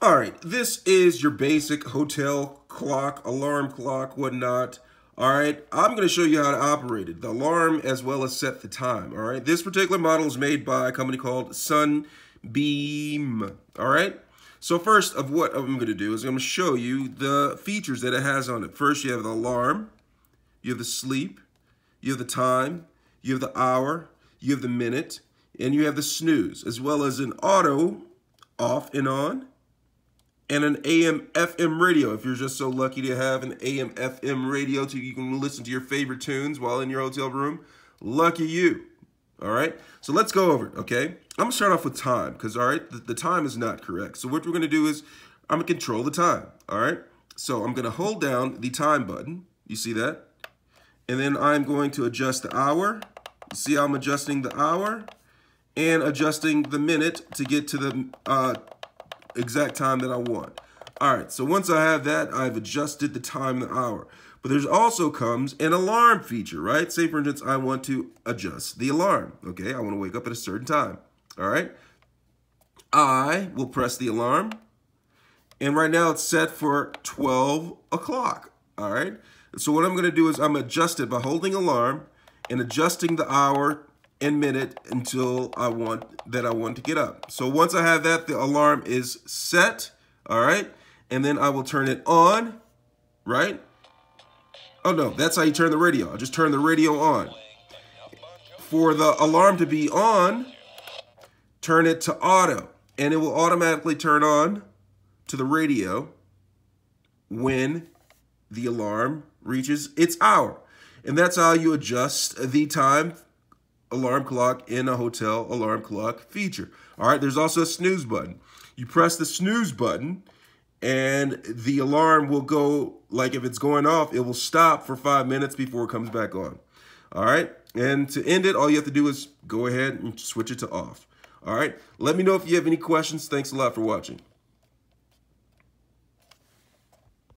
All right, this is your basic hotel clock, alarm clock, whatnot. All right, I'm going to show you how to operate it, the alarm as well as set the time. All right, this particular model is made by a company called Sunbeam. All right, so first of what I'm going to do is I'm going to show you the features that it has on it. First, you have the alarm, you have the sleep, you have the time, you have the hour, you have the minute, and you have the snooze, as well as an auto off and on, and an AM/FM radio, if you're just so lucky to have an AM/FM radio so you can listen to your favorite tunes while in your hotel room. Lucky you. All right, so let's go over it, okay? I'm gonna start off with time, because, all right, the time is not correct. So what we're gonna do is, I'm gonna control the time, all right? So I'm gonna hold down the time button, you see that? And then I'm going to adjust the hour. You see how I'm adjusting the hour and adjusting the minute to get to the exact time that I want. All right, so once I have that, I've adjusted the time, the hour. But there's also comes an alarm feature, right? Say, for instance, I want to adjust the alarm, okay? I want to wake up at a certain time, all right? I will press the alarm, and right now it's set for 12 o'clock, all right? So what I'm going to do is I'm adjust it by holding alarm and adjusting the hour and minute until I want to get up. So once I have that, the alarm is set, all right? And then I will turn it on, right? Oh no, that's how you turn the radio. I just turn the radio on. For the alarm to be on, turn it to auto, and it will automatically turn on to the radio when the alarm reaches its hour. And that's how you adjust the time alarm clock in a hotel alarm clock feature. All right, there's also a snooze button. You press the snooze button and the alarm will go, like if it's going off, it will stop for 5 minutes before it comes back on. All right, and to end it, all you have to do is go ahead and switch it to off. All right, let me know if you have any questions. Thanks a lot for watching.